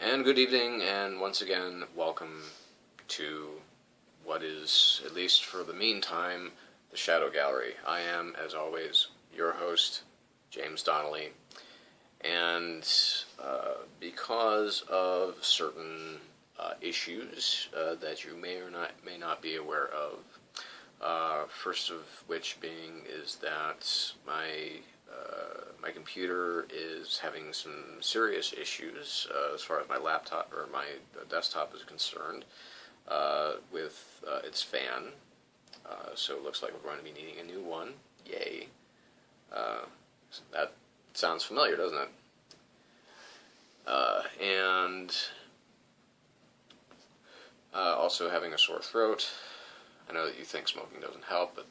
And good evening, and once again, welcome to what is, at least for the meantime, the Shadow Gallery. I am, as always, your host, James Donnelly, and because of certain issues that you may or may not be aware of, first of which being is that my computer is having some serious issues as far as my laptop or my desktop is concerned with its fan. So it looks like we're going to be needing a new one. Yay. That sounds familiar, doesn't it? And also having a sore throat. I know that you think smoking doesn't help, but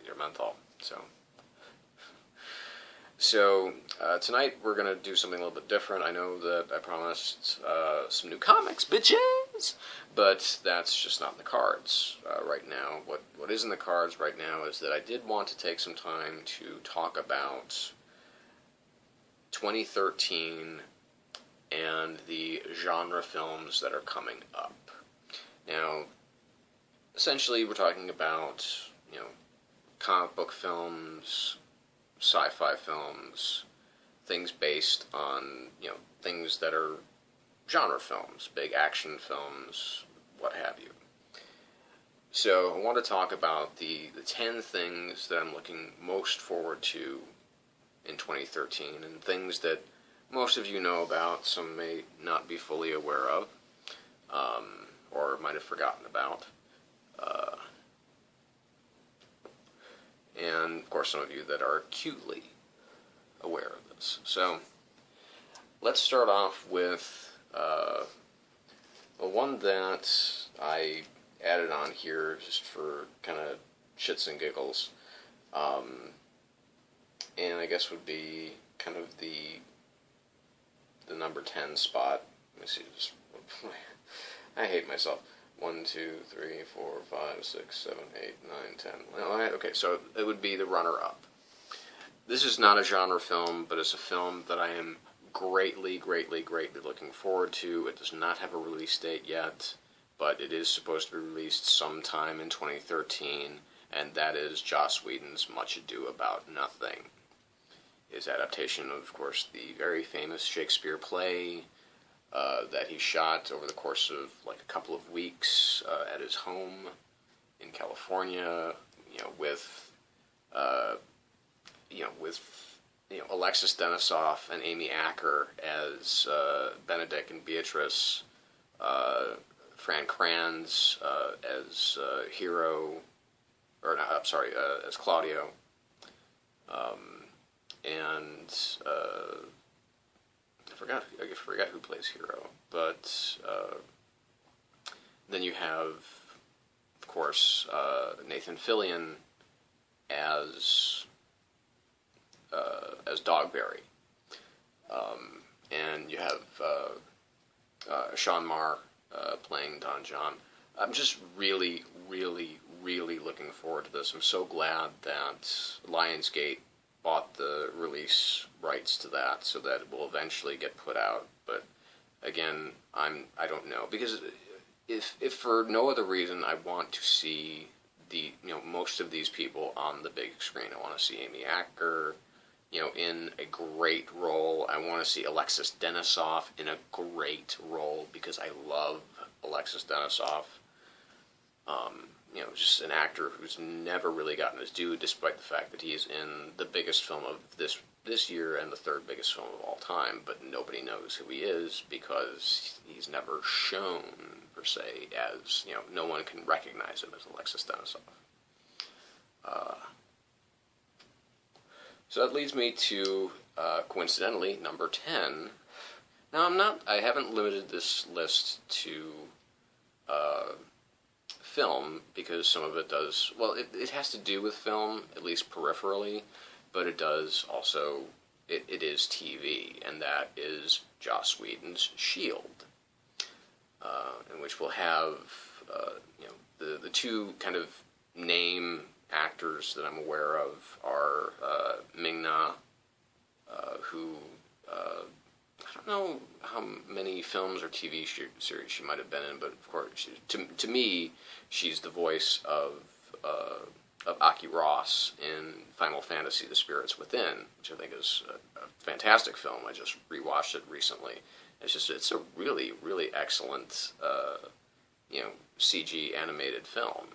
you're menthol, So tonight we're going to do something a little bit different. I know that I promised some new comics, bitches! But that's just not in the cards right now. What is in the cards right now is that I did want to take some time to talk about 2013 and the genre films that are coming up. Now, essentially we're talking about, comic book films, sci-fi films, things based on, things that are genre films, big action films, what have you. So I want to talk about the 10 things that I'm looking most forward to in 2013, and things that most of you know about, some may not be fully aware of, or might have forgotten about. And, of course, some of you that are acutely aware of this. So, let's start off with one that I added on here just for kind of shits and giggles. And I guess would be kind of the number 10 spot. Let me see, I hate myself. 1, 2, 3, 4, 5, 6, 7, 8, 9, 10. Well, okay, so it would be the runner-up. This is not a genre film, but it's a film that I am greatly looking forward to. It does not have a release date yet, but it is supposed to be released sometime in 2013, and that is Joss Whedon's Much Ado About Nothing. His adaptation of course, the very famous Shakespeare play, that he shot over the course of like a couple of weeks at his home in California, with Alexis Denisof and Amy Acker as Benedict and Beatrice, Fran Kranz as Hero, or no, I'm sorry, as Claudio, and I forgot who plays Hero, but then you have, of course, Nathan Fillion as Dogberry, and you have Sean Marr playing Don John. I'm just really looking forward to this. I'm so glad that Lionsgate bought the release rights to that so that it will eventually get put out. But again, I don't know, because if for no other reason, I want to see most of these people on the big screen. I want to see Amy Acker, in a great role. I want to see Alexis Denisof in a great role, because I love Alexis Denisof. Just an actor who's never really gotten his due, despite the fact that he is in the biggest film of this year and the third biggest film of all time, but nobody knows who he is because he's never shown, per se, as, no one can recognize him as Alexis Denisof. So that leads me to, coincidentally, number 10. Now, I haven't limited this list to film, because some of it does, well, it has to do with film, at least peripherally, but it does also, it is TV, and that is Joss Whedon's S.H.I.E.L.D., in which we'll have, the two kind of name actors that I'm aware of are Ming-Na, who I don't know how many films or TV series she might have been in, but of course, to me, she's the voice of Aki Ross in Final Fantasy: The Spirits Within, which I think is a fantastic film. I just rewatched it recently. It's a really, really excellent CG animated film.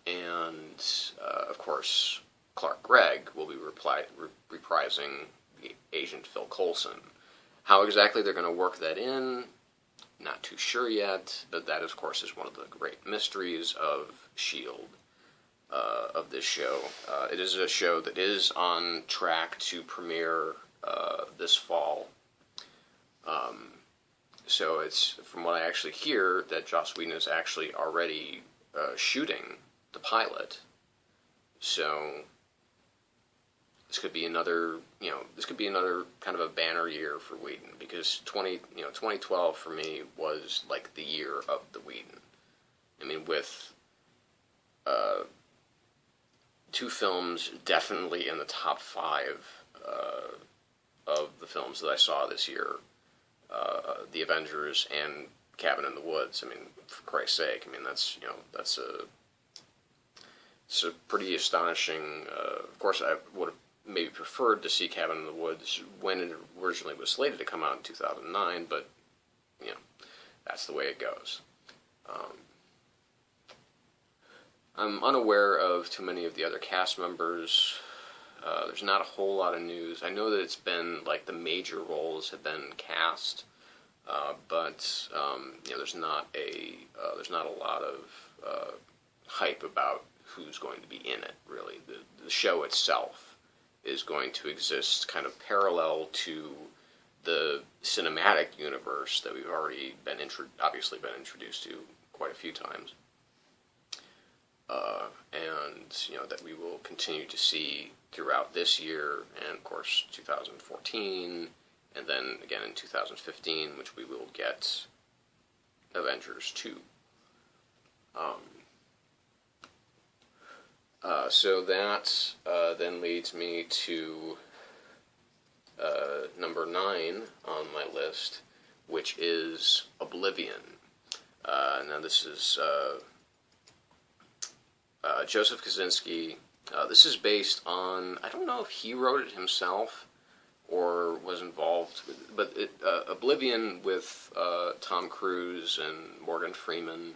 And of course, Clark Gregg will be reprising Agent Phil Coulson. How exactly they're going to work that in, not too sure yet, but that, of course, is one of the great mysteries of S.H.I.E.L.D., of this show. It is a show that is on track to premiere this fall. So it's, from what I actually hear, that Joss Whedon is actually already shooting the pilot. So this could be another kind of a banner year for Whedon, because 2012 for me was like the year of the Whedon. I mean, with two films definitely in the top 5 of the films that I saw this year, The Avengers and Cabin in the Woods. I mean, for Christ's sake, I mean it's a pretty astonishing. Of course, I would have maybe preferred to see Cabin in the Woods when it originally was slated to come out in 2009, but that's the way it goes. I'm unaware of too many of the other cast members. There's not a whole lot of news. I know that it's been like the major roles have been cast, but there's not a lot of hype about who's going to be in it. Really, the show itself is going to exist kind of parallel to the cinematic universe that we've already been obviously been introduced to quite a few times. And that we will continue to see throughout this year, and of course 2014, and then again in 2015, which we will get Avengers 2. So that then leads me to number 9 on my list, which is Oblivion. Now this is Joseph Kosinski. This is based on, I don't know if he wrote it himself or was involved, but Oblivion with Tom Cruise and Morgan Freeman,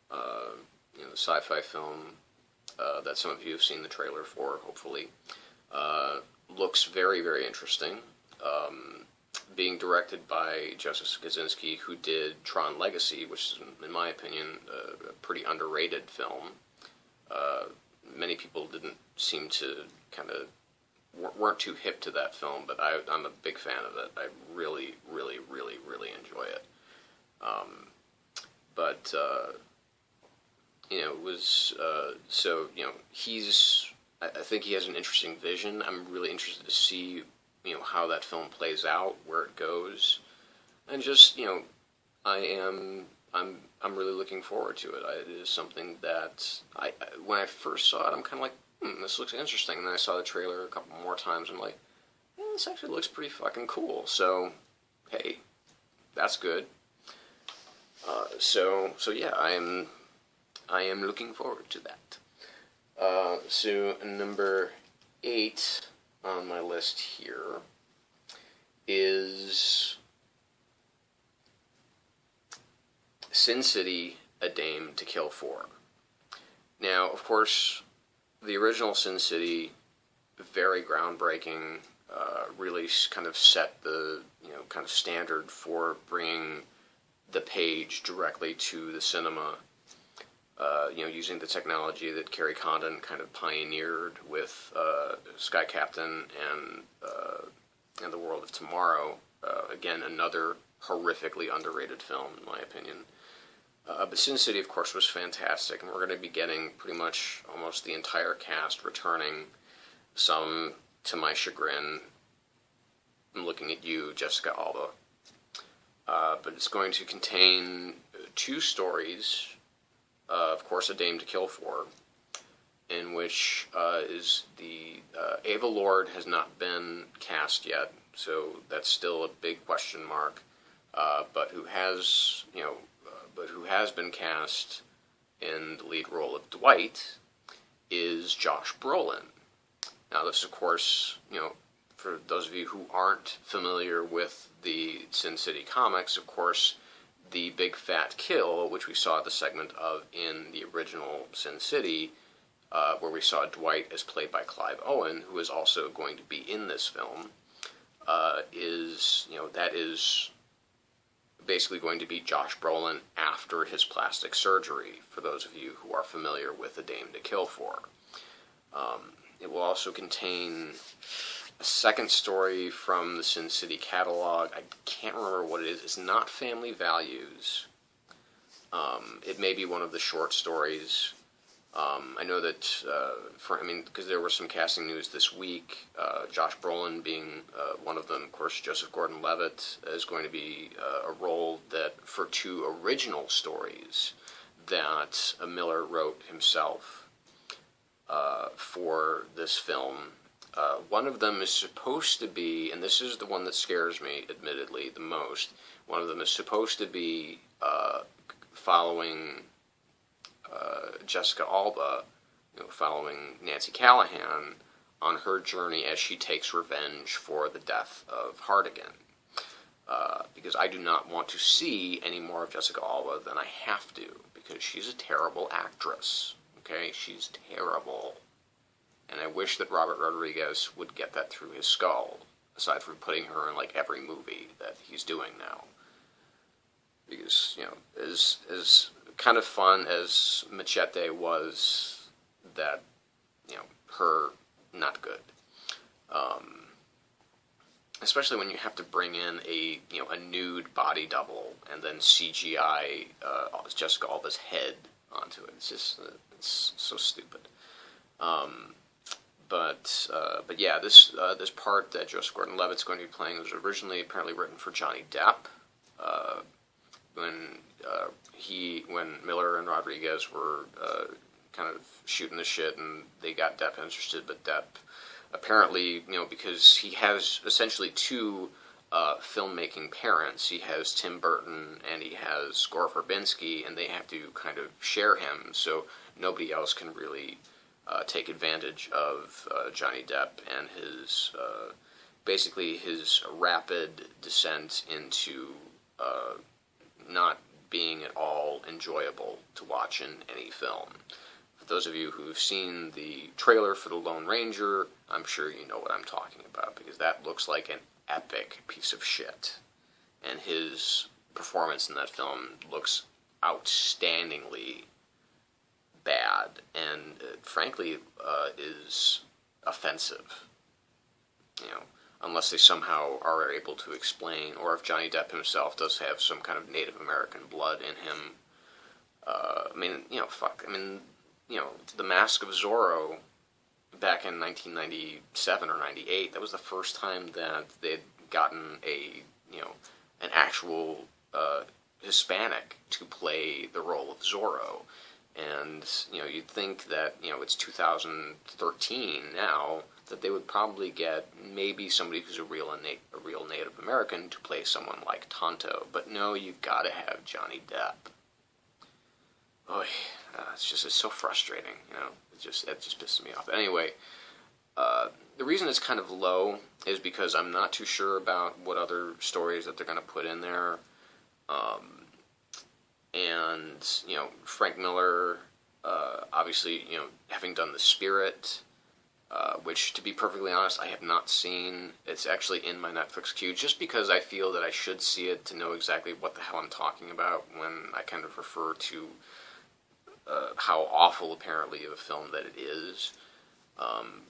the sci-fi film that some of you have seen the trailer for, hopefully, looks very, very interesting. Being directed by Joseph Kosinski, who did Tron Legacy, which is, in my opinion, a pretty underrated film. Many people didn't seem to weren't too hip to that film, but I'm a big fan of it. I really, really, really, really enjoy it. It was I think he has an interesting vision. I'm really interested to see how that film plays out, where it goes, and just I'm really looking forward to it. It is something that when I first saw it, I'm kind of like, this looks interesting. And then I saw the trailer a couple more times. And I'm like, yeah, this actually looks pretty fucking cool. So, hey, that's good. So yeah, I am looking forward to that. So number 8 on my list here is Sin City: A Dame to Kill For. Now, of course, the original Sin City, very groundbreaking, really kind of set the kind of standard for bringing the page directly to the cinema. Using the technology that Kerry Condon kind of pioneered with Sky Captain and The World of Tomorrow. Again, another horrifically underrated film, in my opinion. But Sin City, of course, was fantastic, and we're going to be getting pretty much almost the entire cast returning. Some, to my chagrin, I'm looking at you, Jessica Alba. But it's going to contain 2 stories. Of course, A Dame to Kill For, in which is the Ava Lord has not been cast yet. so that's still a big question mark. But who has been cast in the lead role of Dwight is Josh Brolin. Now, this, of course, for those of you who aren't familiar with the Sin City comics, of course, the big fat kill, which we saw the segment of in the original Sin City, where we saw Dwight as played by Clive Owen, who is also going to be in this film, that is basically going to be Josh Brolin after his plastic surgery, for those of you who are familiar with A Dame to Kill For. It will also contain a second story from the Sin City catalog. I can't remember what it is. It's not Family Values. It may be one of the short stories. I know that, because there was some casting news this week, Josh Brolin being one of them. Of course, Joseph Gordon-Levitt is going to be a role that, for two original stories that Miller wrote himself for this film. One of them is supposed to be, and this is the one that scares me, admittedly, the most, one of them is supposed to be following Jessica Alba, following Nancy Callahan on her journey as she takes revenge for the death of Hartigan. Because I do not want to see any more of Jessica Alba than I have to, because she's a terrible actress. Okay, she's terrible. And I wish that Robert Rodriguez would get that through his skull, aside from putting her in like every movie that he's doing now. Because, as kind of fun as Machete was, that, her, not good. Especially when you have to bring in a nude body double and then CGI Jessica Alba's head onto it. It's just, it's so stupid. But yeah, this part that Joseph Gordon-Levitt's going to be playing was originally apparently written for Johnny Depp. When Miller and Rodriguez were kind of shooting the shit, and they got Depp interested, but Depp apparently, because he has essentially two filmmaking parents. He has Tim Burton and he has Gore Verbinski, and they have to kind of share him, so nobody else can really take advantage of Johnny Depp and his basically his rapid descent into not being at all enjoyable to watch in any film. For those of you who've seen the trailer for The Lone Ranger, I'm sure you know what I'm talking about, because that looks like an epic piece of shit. And his performance in that film looks outstandingly bad, and frankly is offensive. Unless they somehow are able to explain, or if Johnny Depp himself does have some kind of Native American blood in him. The Mask of Zorro back in 1997 or 98, that was the first time that they'd gotten an actual Hispanic to play the role of Zorro. And, you'd think that, it's 2013 now, that they would probably get maybe somebody who's a real Native American to play someone like Tonto. But no, you've got to have Johnny Depp. Oy, it's so frustrating, It just pisses me off. Anyway, the reason it's kind of low is because I'm not too sure about what other stories that they're going to put in there. And, Frank Miller, obviously, having done The Spirit, which, to be perfectly honest, I have not seen. It's actually in my Netflix queue, just because I feel that I should see it to know exactly what the hell I'm talking about when I kind of refer to how awful, apparently, of a film that it is.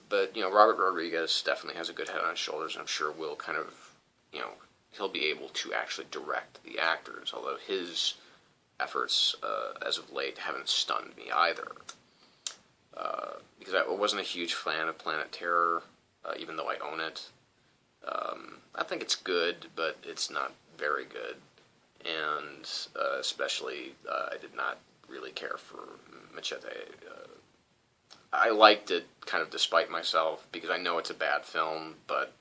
But, Robert Rodriguez definitely has a good head on his shoulders, and I'm sure will kind of, he'll be able to actually direct the actors, although his efforts as of late haven't stunned me either. Because I wasn't a huge fan of Planet Terror, even though I own it. I think it's good, but it's not very good. And especially, I did not really care for Machete. I liked it kind of despite myself, because I know it's a bad film, but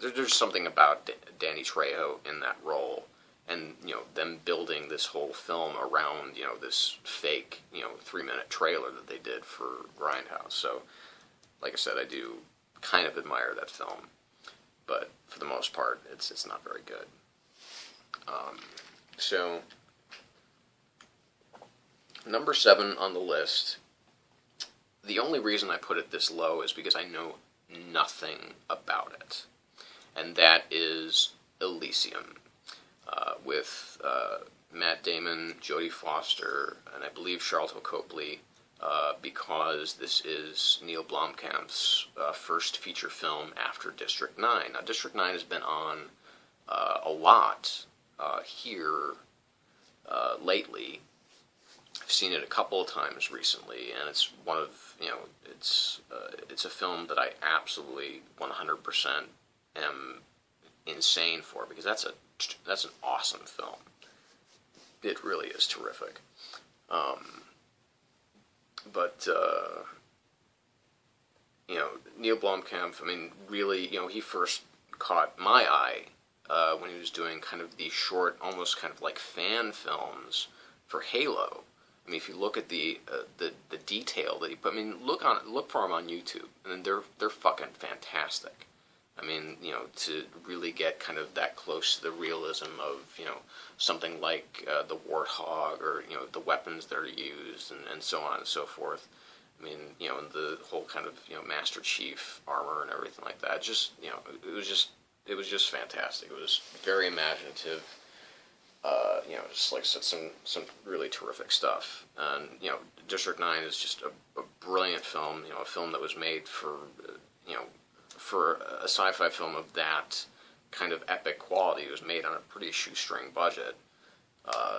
there's something about Danny Trejo in that role, and them building this whole film around this fake 3-minute trailer that they did for Grindhouse. So, like I said, I do kind of admire that film, but for the most part, it's not very good. So, number 7 on the list. The only reason I put it this low is because I know nothing about it, and that is Elysium, with Matt Damon, Jodie Foster, and I believe Charlton Copley, because this is Neil Blomkamp's first feature film after District 9. Now, District 9 has been on a lot here lately. I've seen it a couple of times recently, and it's one of it's a film that I absolutely 100% am insane for, because that's an awesome film. It really is terrific. But Neil Blomkamp, I mean, really, he first caught my eye when he was doing kind of these short, almost kind of like fan films for Halo. I mean, if you look at the detail that he put, I mean, look for him on YouTube, and they're fucking fantastic. I mean, to really get kind of that close to the realism of something like the Warthog, or the weapons that are used, and so on and so forth. I mean, and the whole kind of Master Chief armor and everything like that. Just it was just fantastic. It was very imaginative. Just like I said, some really terrific stuff. And District 9 is just a brilliant film. A film that was made for for a sci-fi film of that kind of epic quality. It was made on a pretty shoestring budget,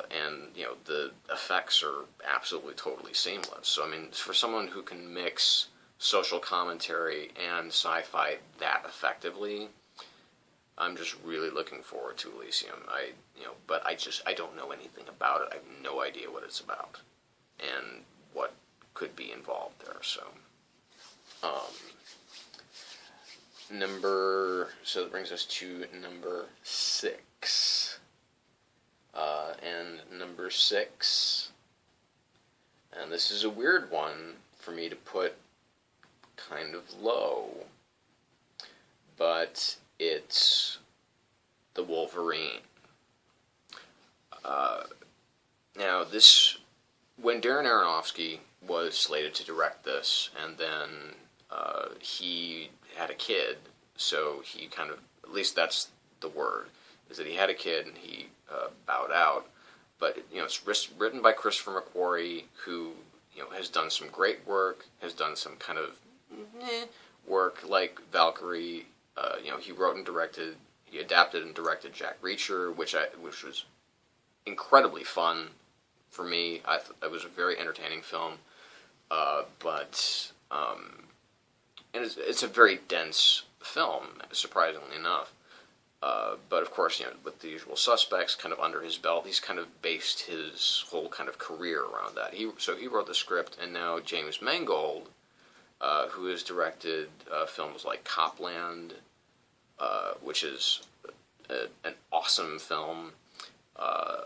and the effects are absolutely totally seamless. So I mean, for someone who can mix social commentary and sci-fi that effectively, I'm just really looking forward to Elysium. But I don't know anything about it. I have no idea what it's about and what could be involved there. So, so that brings us to number 6. And number 6, and this is a weird one for me to put kind of low, but it's the Wolverine. Now, when Darren Aronofsky was slated to direct this, and then he had a kid, so he kind of, at least that's the word, is that he had a kid and he bowed out. But it's written by Christopher McQuarrie, who has done some great work, has done some kind of work like Valkyrie. He wrote and directed, he adapted and directed Jack Reacher, which was incredibly fun for me. It was a very entertaining film, and it's a very dense film, surprisingly enough. But of course, with The Usual Suspects kind of under his belt, he's kind of based his whole kind of career around that. So he wrote the script, and now James Mangold, who has directed films like Copland, which is an awesome film.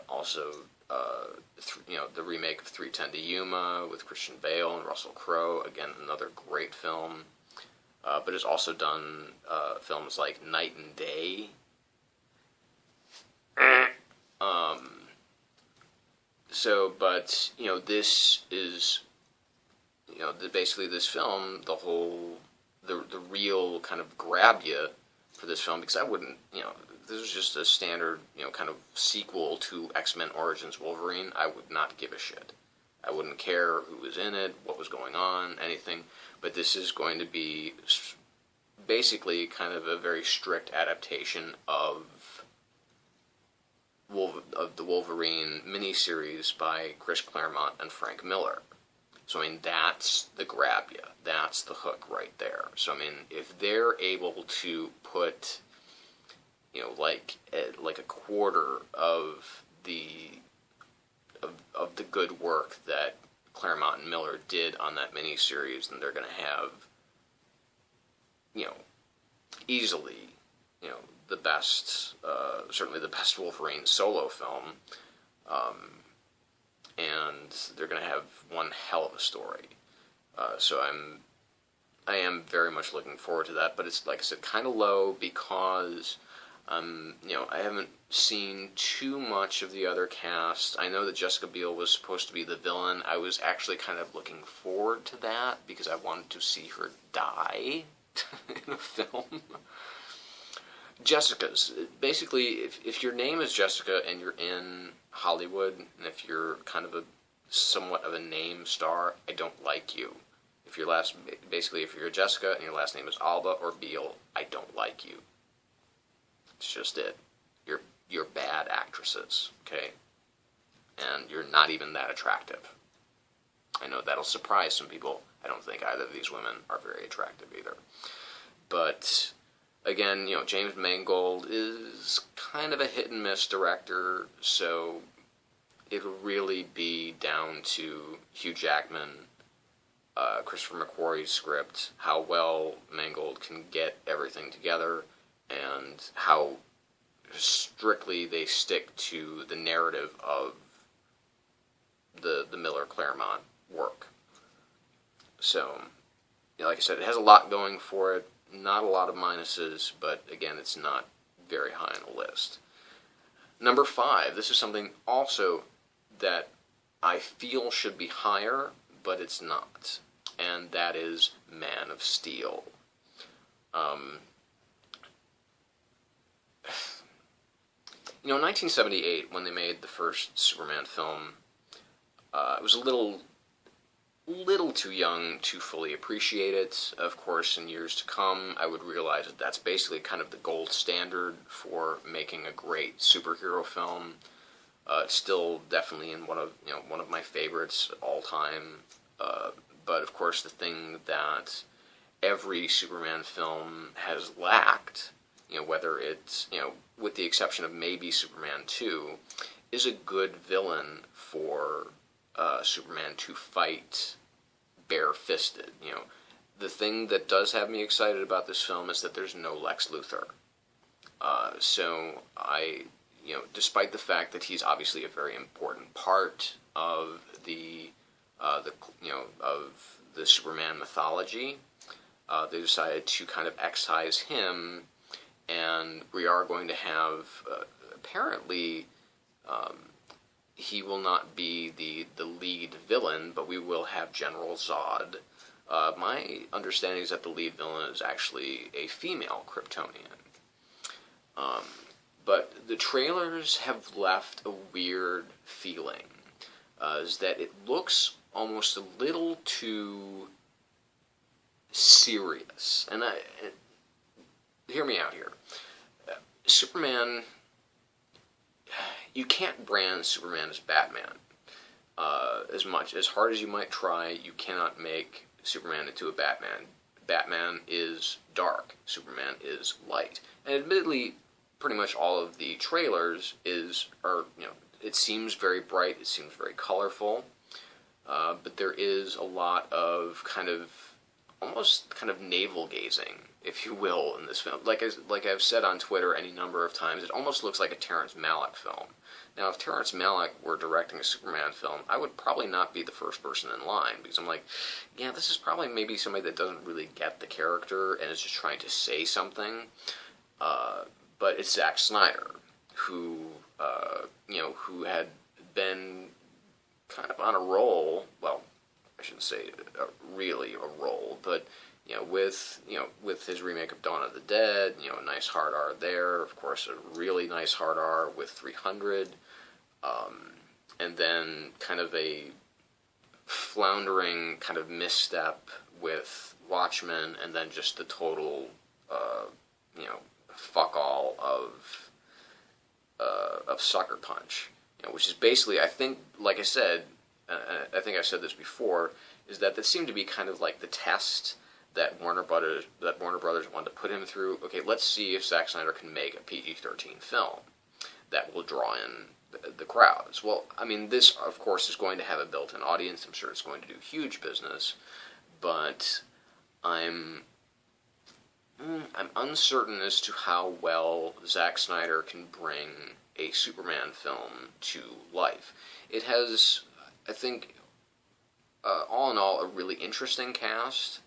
Also, the remake of 3:10 to Yuma with Christian Bale and Russell Crowe, again, another great film. But has also done films like Night and Day. This is, basically this film, the real kind of grabbed you for this film, because I wouldn't, this was just a standard, kind of sequel to X-Men Origins Wolverine. I would not give a shit. I wouldn't care who was in it, what was going on, anything. But this is going to be basically kind of a very strict adaptation of the Wolverine miniseries by Chris Claremont and Frank Miller. So, I mean, that's the grab ya. That's the hook right there. So, I mean, if they're able to put, like a quarter of the good work that Claremont and Miller did on that miniseries, then they're going to have, easily the best, certainly the best Wolverine solo film, and they're going to have one hell of a story. So I am very much looking forward to that, but it's, like I said, kind of low because, I haven't seen too much of the other cast. I know that Jessica Biel was supposed to be the villain. I was actually kind of looking forward to that because I wanted to see her die in a film. Jessica's. Basically, if your name is Jessica and you're in Hollywood, and if you're kind of somewhat of a name star, I don't like you. If you're a Jessica and your last name is Alba or Biel, I don't like you. It's just it. You're bad actresses, okay? And you're not even that attractive. I know that'll surprise some people. I don't think either of these women are very attractive either. But again, James Mangold is kind of a hit-and-miss director, so it'll really be down to Hugh Jackman, Christopher McQuarrie's script, how well Mangold can get everything together, and how strictly they stick to the narrative of the Miller-Claremont work. So, like I said, it has a lot going for it. Not a lot of minuses, but again, it's not very high on the list. Number 5, this is something also that I feel should be higher, but it's not, and that is Man of Steel. In 1978, when they made the first Superman film, it was a little too young to fully appreciate it. Of course, in years to come, I would realize that that's basically kind of the gold standard for making a great superhero film. It's still definitely in one of my favorites all time. But of course, the thing that every Superman film has lacked, whether it's with the exception of maybe Superman 2, is a good villain for Superman to fight bare-fisted. The thing that does have me excited about this film is that there's no Lex Luthor. So I, despite the fact that he's obviously a very important part of the Superman mythology, they decided to kind of excise him, and we are going to have apparently. He will not be the lead villain, but we will have General Zod. My understanding is that the lead villain is actually a female Kryptonian. But the trailers have left a weird feeling, is that it looks almost a little too serious. And hear me out here. Superman... You can't brand Superman as Batman. As hard as you might try, you cannot make Superman into a Batman. Batman is dark. Superman is light. And admittedly, pretty much all of the trailers it seems very bright, it seems very colorful, but there is a lot of almost navel-gazing, if you will, in this film. Like I've said on Twitter any number of times, it almost looks like a Terrence Malick film. Now, if Terrence Malick were directing a Superman film, I would probably not be the first person in line, because I'm like, yeah, this is probably maybe somebody that doesn't really get the character and is just trying to say something. But it's Zack Snyder, who had been kind of on a roll. Well, I shouldn't say really a roll, but with his remake of Dawn of the Dead, a nice hard R there. Of course, a really nice hard R with 300, and then kind of a floundering kind of misstep with Watchmen, and then just the total, fuck all of Sucker Punch, which is basically, I think, like I said, I think I've said this before, is that seemed to be kind of like the test that Warner Brothers wanted to put him through. Okay, let's see if Zack Snyder can make a PG-13 film that will draw in the crowds. Well, I mean, this, of course, is going to have a built-in audience. I'm sure it's going to do huge business, but I'm I'm uncertain as to how well Zack Snyder can bring a Superman film to life. It has, I think, all in all, a really interesting cast.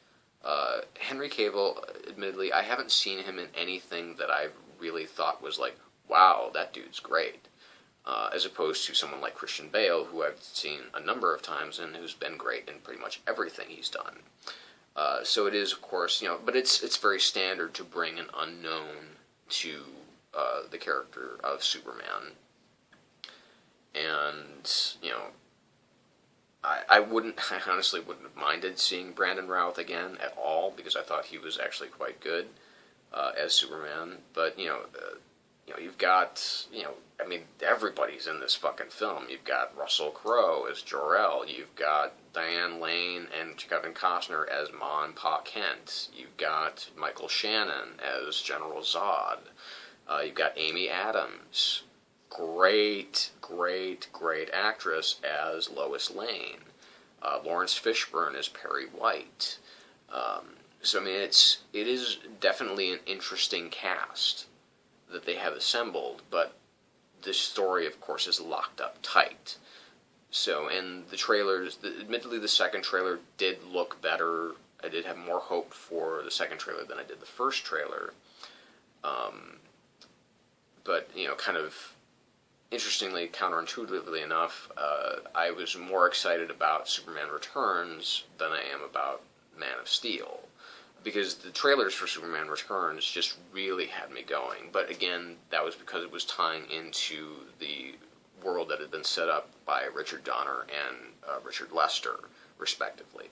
Henry Cavill, admittedly, I haven't seen him in anything that I've really thought was like, wow, that dude's great. As opposed to someone like Christian Bale, who I've seen a number of times and who's been great in pretty much everything he's done. So it is, of course, but it's very standard to bring an unknown to the character of Superman. And, I honestly wouldn't have minded seeing Brandon Routh again at all, because I thought he was actually quite good as Superman. But, you've got, everybody's in this fucking film. You've got Russell Crowe as Jor-El. You've got Diane Lane and Kevin Costner as Ma and Pa Kent. You've got Michael Shannon as General Zod. You've got Amy Adams. Great actress as Lois Lane. Lawrence Fishburne as Perry White. It is definitely an interesting cast that they have assembled, but this story, of course, is locked up tight. So, and the trailers, admittedly, the second trailer did look better. I did have more hope for the second trailer than I did the first trailer. But, kind of interestingly, counterintuitively enough, I was more excited about Superman Returns than I am about Man of Steel. Because the trailers for Superman Returns just really had me going. But again, that was because it was tying into the world that had been set up by Richard Donner and Richard Lester, respectively.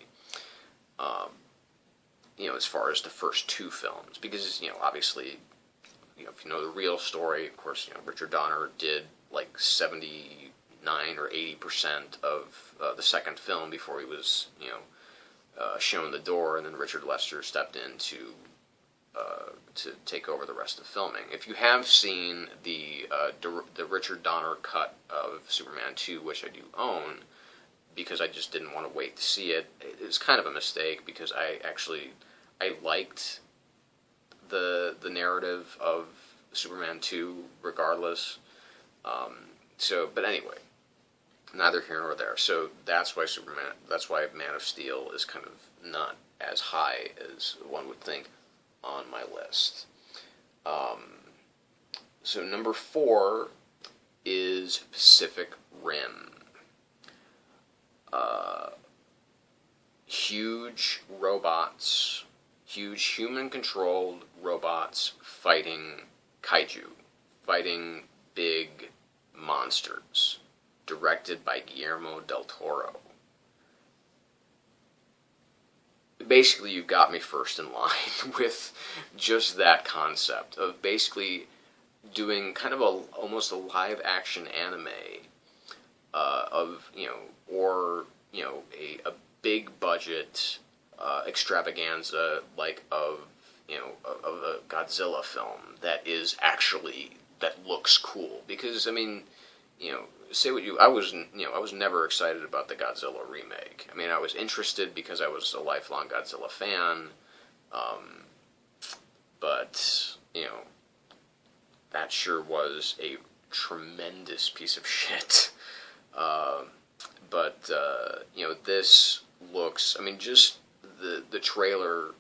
As far as the first two films. Because, obviously, if you know the real story, of course, Richard Donner did like 79 or 80% of the second film before he was, shown the door, and then Richard Lester stepped in to take over the rest of filming. If you have seen the Richard Donner cut of Superman 2, which I do own, because I just didn't want to wait to see it, it was kind of a mistake, because I liked the narrative of Superman 2 regardless. But anyway, neither here nor there. So that's why Man of Steel is kind of not as high as one would think on my list. So number 4 is Pacific Rim. Huge robots, huge human-controlled robots fighting kaiju, fighting big monsters, directed by Guillermo del Toro. Basically, you got me first in line with just that concept of basically doing kind of almost a live-action anime a big-budget extravaganza of a Godzilla film that looks cool. Because say what I was never excited about the Godzilla remake. I was interested because I was a lifelong Godzilla fan, but that sure was a tremendous piece of shit. This looks, just the trailer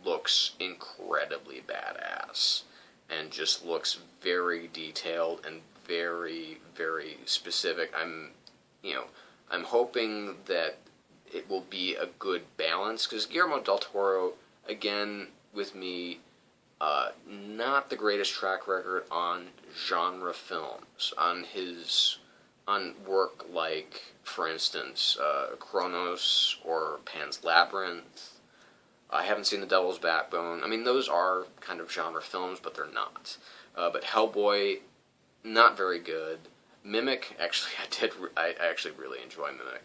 looks incredibly badass, and just looks very detailed and very, very specific. I'm hoping that it will be a good balance, because Guillermo del Toro, again, with me, not the greatest track record on genre films, on work like, for instance, Kronos or Pan's Labyrinth. I haven't seen The Devil's Backbone. Those are kind of genre films, but they're not. But Hellboy, not very good. Mimic, actually, I actually really enjoy Mimic.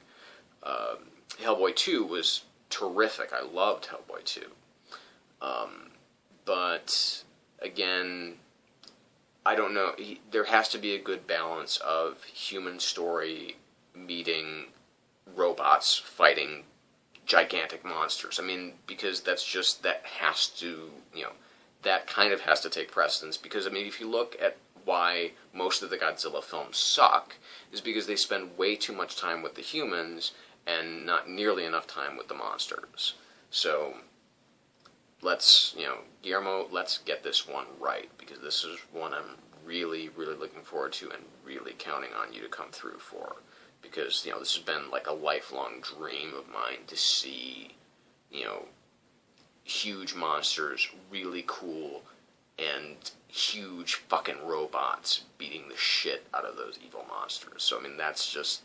Hellboy 2 was terrific. I loved Hellboy 2. But, again, I don't know. There has to be a good balance of human story meeting robots fighting gigantic monsters. Because that has to, that kind of has to take precedence, because, I mean, if you look at why most of the Godzilla films suck, is because they spend way too much time with the humans and not nearly enough time with the monsters. So, let's, Guillermo, let's get this one right, because this is one I'm really, really looking forward to and really counting on you to come through for. Because, this has been like a lifelong dream of mine to see, huge monsters, really cool, and huge fucking robots beating the shit out of those evil monsters. So, I mean, that's just,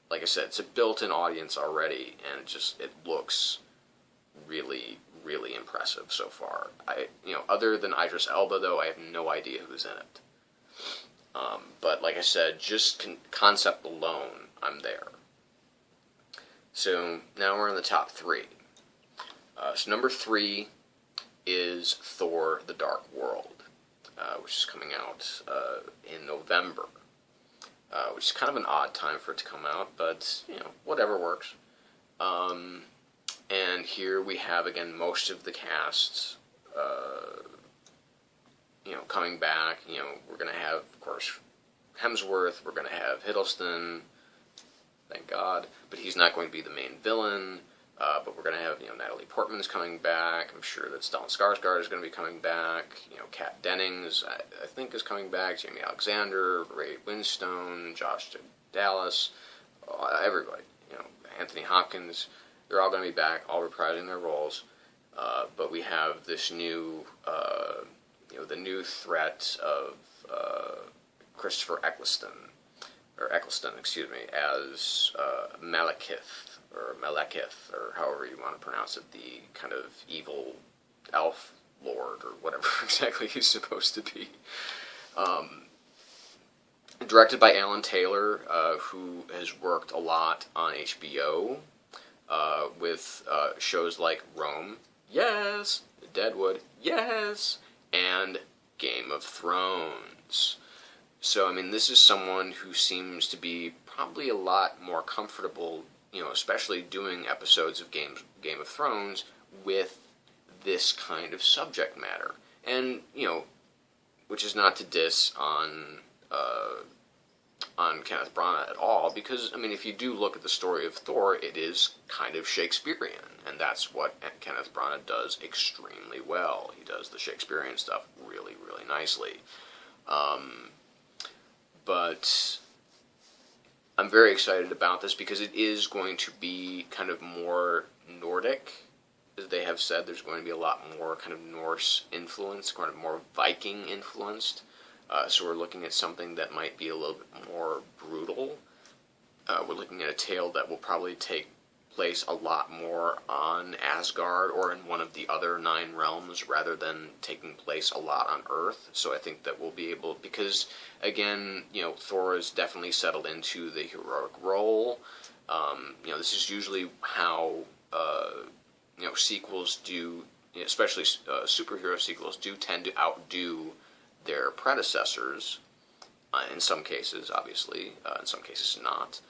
like I said, it's a built-in audience already, and it looks really, really impressive so far. Other than Idris Elba, though, I have no idea who's in it. But like I said, just concept alone, I'm there. So now we're in the top 3. So number 3 is Thor: The Dark World, which is coming out in November, which is kind of an odd time for it to come out, but, whatever works. And here we have, again, most of the cast, coming back. We're going to have, of course, Hemsworth, we're going to have Hiddleston, thank God, but he's not going to be the main villain. But we're going to have, Natalie Portman's coming back. I'm sure that Stellan Skarsgård is going to be coming back. Kat Dennings, I think, is coming back. Jamie Alexander, Ray Winstone, Josh Dallas, everybody. Anthony Hopkins. They're all going to be back, all reprising their roles. But we have this new, the new threat of Christopher Eccleston, as Malekith, or however you want to pronounce it, the kind of evil elf lord, or whatever exactly he's supposed to be. Directed by Alan Taylor, who has worked a lot on HBO, with shows like Rome, yes, Deadwood, yes, and Game of Thrones. So, I mean, this is someone who seems to be probably a lot more comfortable, especially doing episodes of Game of Thrones with this kind of subject matter. And, which is not to diss on Kenneth Branagh at all, because, I mean, if you do look at the story of Thor, it is kind of Shakespearean, and that's what Kenneth Branagh does extremely well. He does the Shakespearean stuff really, really nicely. But I'm very excited about this because it is going to be kind of more Nordic. As they have said, there's going to be a lot more kind of Norse influence, kind of more Viking influenced. So we're looking at something that might be a little bit more brutal. We're looking at a tale that will probably take place a lot more on Asgard or in one of the other 9 realms rather than taking place a lot on Earth. So I think that we'll be able, because again, Thor has definitely settled into the heroic role. This is usually how sequels do, especially superhero sequels, do tend to outdo their predecessors. In some cases, obviously, in some cases not.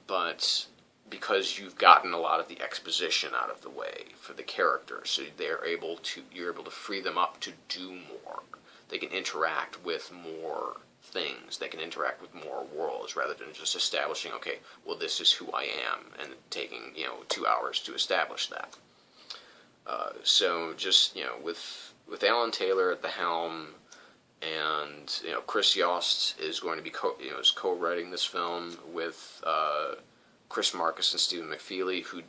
But because you've gotten a lot of the exposition out of the way for the characters, so you're able to free them up to do more. They can interact with more things. They can interact with more worlds rather than just establishing, okay, well, this is who I am, and taking 2 hours to establish that. So just with Alan Taylor at the helm, and Chris Yost is going to be co-writing this film with Chris Marcus and Stephen McFeely, who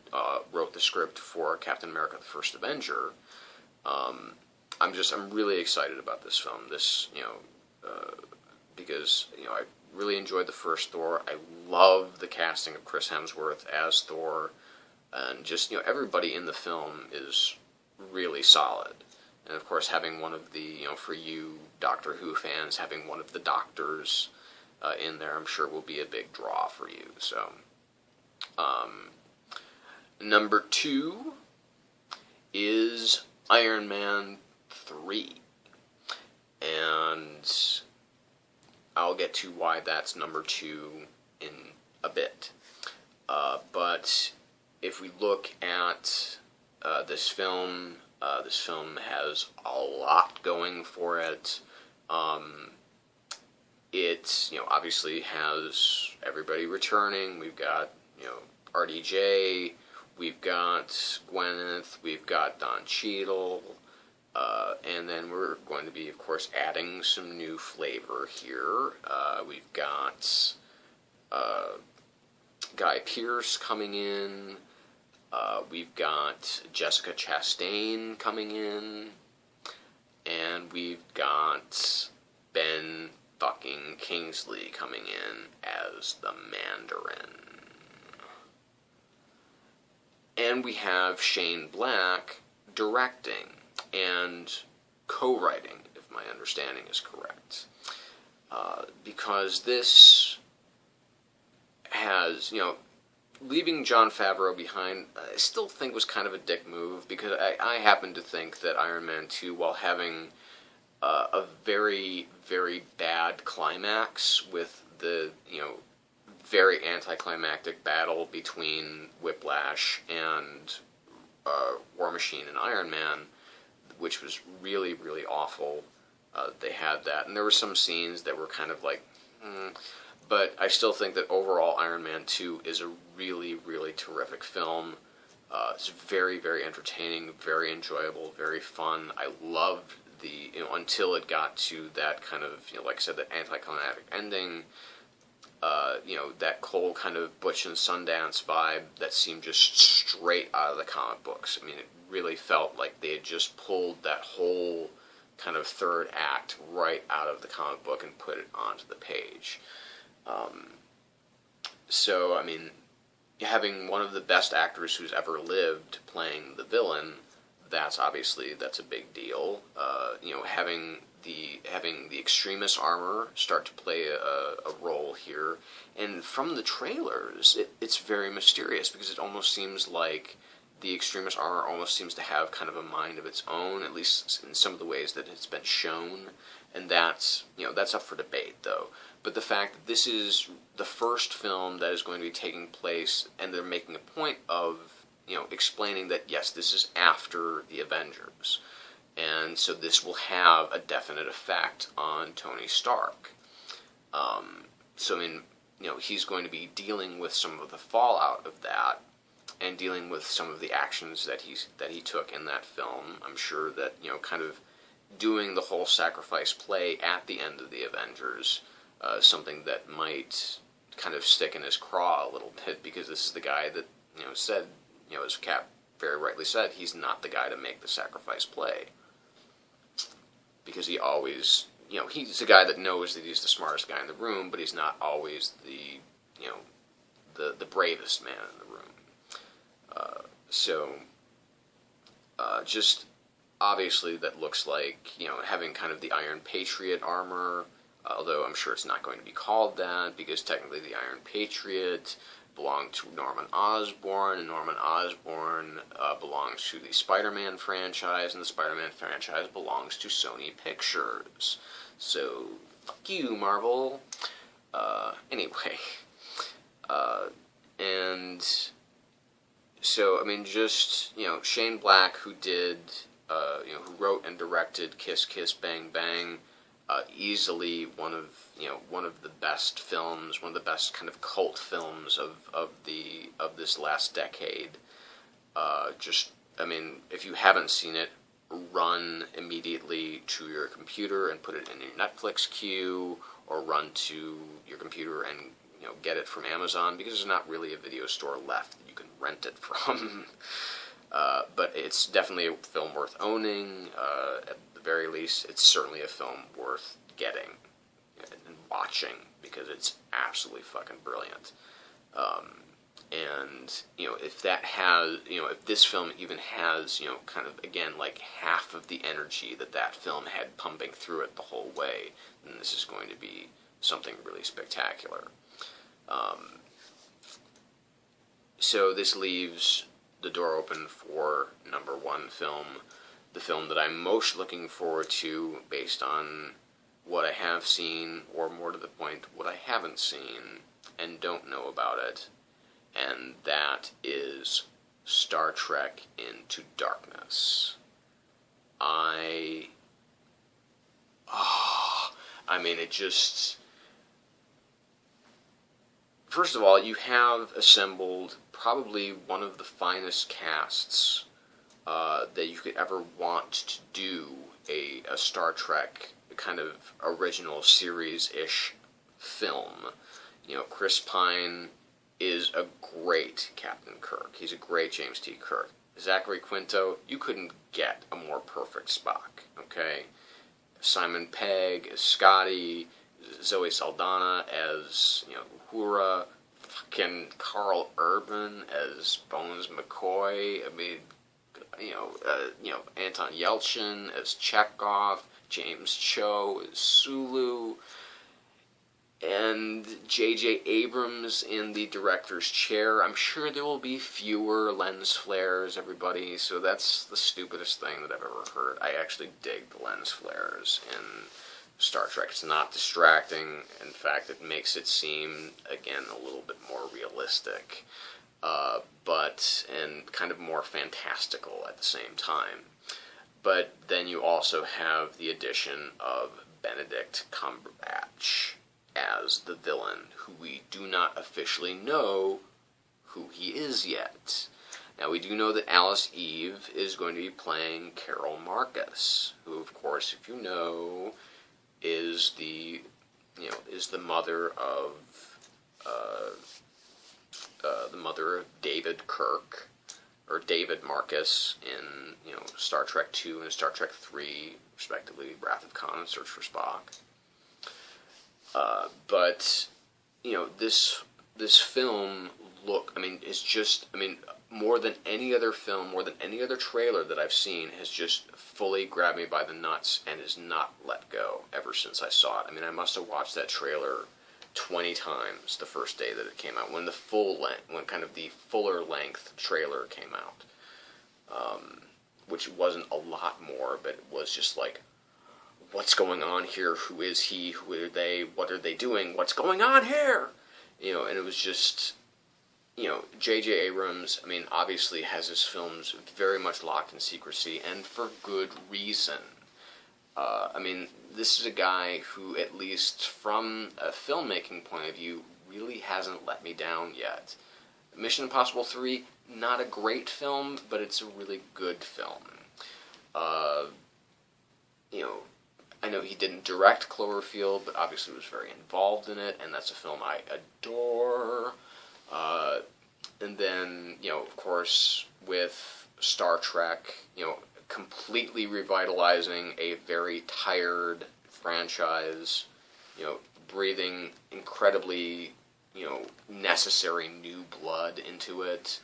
wrote the script for Captain America: The First Avenger. I'm really excited about this film. Because I really enjoyed the first Thor. I love the casting of Chris Hemsworth as Thor, and just everybody in the film is really solid. And of course, having one of the for you Doctor Who fans, having one of the doctors in there, I'm sure will be a big draw for you. So. Number 2 is Iron Man 3. And I'll get to why that's number 2 in a bit. But if we look at this film, This film has a lot going for it. It, obviously has everybody returning. We've got, RDJ, we've got Gwyneth, we've got Don Cheadle, and then we're going to be, of course, adding some new flavor here. We've got Guy Pearce coming in. We've got Jessica Chastain coming in. And we've got Ben fucking Kingsley coming in as the Mandarin. And we have Shane Black directing and co-writing, if my understanding is correct. Because this has, leaving Jon Favreau behind, I still think was kind of a dick move, because I happen to think that Iron Man 2, while having a very, very bad climax with the, very anticlimactic battle between Whiplash and War Machine and Iron Man, which was really, really awful. They had that, and there were some scenes that were kind of like, but I still think that overall Iron Man 2 is a really, really terrific film. It's very, very entertaining, very enjoyable, very fun. I loved the, until it got to that kind of, like I said, that anticlimactic ending, that whole kind of Butch and Sundance vibe that seemed just straight out of the comic books. I mean, it really felt like they had just pulled that whole kind of third act right out of the comic book and put it onto the page. So, I mean, having one of the best actors who's ever lived playing the villain, that's a big deal. Having the extremist armor start to play a role here, and from the trailers, it's very mysterious, because it almost seems like the extremist armor almost seems to have kind of a mind of its own, at least in some of the ways that it's been shown, and that's up for debate, though. But the fact that this is the first film that is going to be taking place, and they're making a point of, explaining that, yes, this is after the Avengers, and so this will have a definite effect on Tony Stark. So, I mean, he's going to be dealing with some of the fallout of that, and dealing with some of the actions that he took in that film. I'm sure that, kind of doing the whole sacrifice play at the end of the Avengers, something that might kind of stick in his craw a little bit, because this is the guy that, said, as Cap very rightly said, he's not the guy to make the sacrifice play. Because he always, he's the guy that knows that he's the smartest guy in the room, but he's not always the bravest man in the room. Just obviously that looks like, having kind of the Iron Patriot armor, although I'm sure it's not going to be called that, because technically the Iron Patriot belonged to Norman Osborn, and Norman Osborn belongs to the Spider-Man franchise, and the Spider-Man franchise belongs to Sony Pictures. So, fuck you, Marvel. Anyway. And so, I mean, just, Shane Black, who did, who wrote and directed Kiss Kiss Bang Bang, easily one of the best films, one of the best kind of cult films of this last decade. I mean, if you haven't seen it, run immediately to your computer and put it in your Netflix queue, or run to your computer and get it from Amazon, because there's not really a video store left that you can rent it from. But it's definitely a film worth owning. At the very least, it's certainly a film worth getting and watching, because it's absolutely fucking brilliant. And if that has, if this film even has, kind of, again, like half of the energy that film had pumping through it the whole way, then this is going to be something really spectacular. So this leaves the door open for number one film, the film that I'm most looking forward to based on what I have seen, or more to the point, what I haven't seen and don't know about it, and that is Star Trek Into Darkness. I mean, it just... First of all, you have assembled probably one of the finest casts that you could ever want to do a Star Trek kind of original series-ish film. You know, Chris Pine is a great Captain Kirk. He's a great James T. Kirk. Zachary Quinto, you couldn't get a more perfect Spock, okay? Simon Pegg as Scotty, Zoe Saldana as, you know, Uhura, fucking Carl Urban as Bones McCoy. I mean, you know, Anton Yelchin as Chekhov, James Cho as Sulu, and J.J. Abrams in the director's chair. I'm sure there will be fewer lens flares, everybody, so that's the stupidest thing that I've ever heard. I actually dig the lens flares in Star Trek. It's not distracting. In fact, it makes it seem, again, a little bit more realistic, and kind of more fantastical at the same time. But then you also have the addition of Benedict Cumberbatch as the villain, who we do not officially know who he is yet. Now, we do know that Alice Eve is going to be playing Carol Marcus, who, of course, if you know, is the mother of David Kirk, or David Marcus in, you know, Star Trek II and Star Trek III, respectively, Wrath of Khan and Search for Spock. But, you know, this film is just, more than any other film, more than any other trailer that I've seen, has just fully grabbed me by the nuts and has not let go ever since I saw it. I mean, I must have watched that trailer 20 times the first day that it came out, when the fuller length trailer came out, which wasn't a lot more, but it was just like, what's going on here? Who is he? Who are they? What are they doing? What's going on here? You know, and it was just, you know, J.J. Abrams, obviously has his films very much locked in secrecy, and for good reason. This is a guy who, at least from a filmmaking point of view, really hasn't let me down yet. Mission Impossible 3, not a great film, but it's a really good film. You know, I know he didn't direct Cloverfield, but obviously was very involved in it, and that's a film I adore. And then, you know, of course, with Star Trek, you know, completely revitalizing a very tired franchise, you know, breathing incredibly, you know, necessary new blood into it,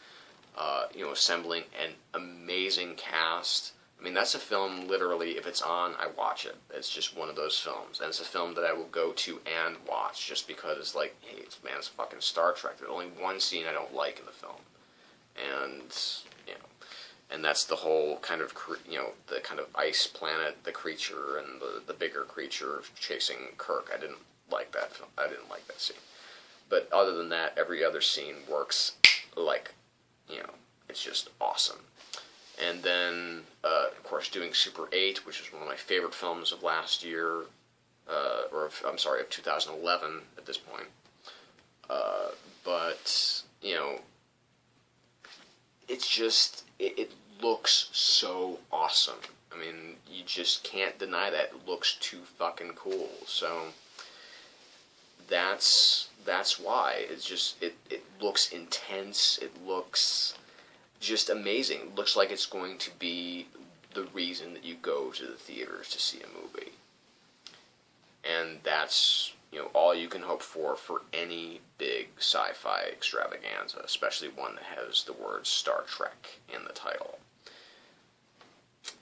you know, assembling an amazing cast. That's a film, literally, if it's on, I watch it. It's just one of those films. And it's a film that I will go to and watch, just because it's like, hey, it's fucking Star Trek. There's only one scene I don't like in the film. And, you know, and that's the whole kind of, you know, the kind of ice planet, the creature, and the bigger creature chasing Kirk. I didn't like that film. I didn't like that scene. But other than that, every other scene works like, you know, it's just awesome. And then, of course, doing Super 8, which is one of my favorite films of last year, of 2011 at this point. But, you know, it's just, it looks so awesome. You just can't deny that. It looks too fucking cool. So, that's why. It's just, it looks intense. It looks just amazing. It looks like it's going to be the reason that you go to the theaters to see a movie. And that's, you know, all you can hope for any big sci-fi extravaganza, especially one that has the word Star Trek in the title.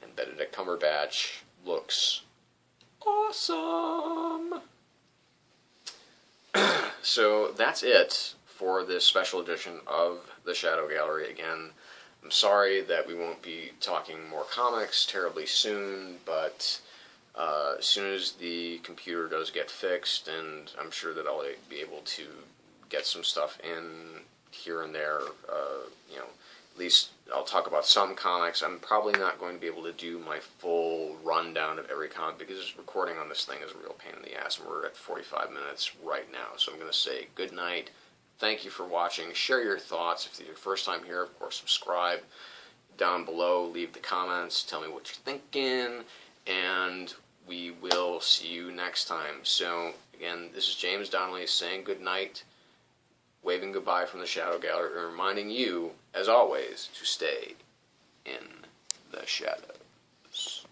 And Benedict Cumberbatch looks awesome! So that's it for this special edition of the Shadow Gallery. Again, I'm sorry that we won't be talking more comics terribly soon, but as soon as the computer does get fixed, and I'm sure that I'll be able to get some stuff in here and there, you know, At least I'll talk about some comics. I'm probably not going to be able to do my full rundown of every comic because recording on this thing is a real pain in the ass, and we're at 45 minutes right now. So I'm going to say good night. Thank you for watching. Share your thoughts. If it's your first time here, of course, subscribe down below. Leave the comments. Tell me what you're thinking. And we will see you next time. So, again, this is James Donnelly saying good night, waving goodbye from the Shadow Gallery, and reminding you, as always, to stay in the shadows.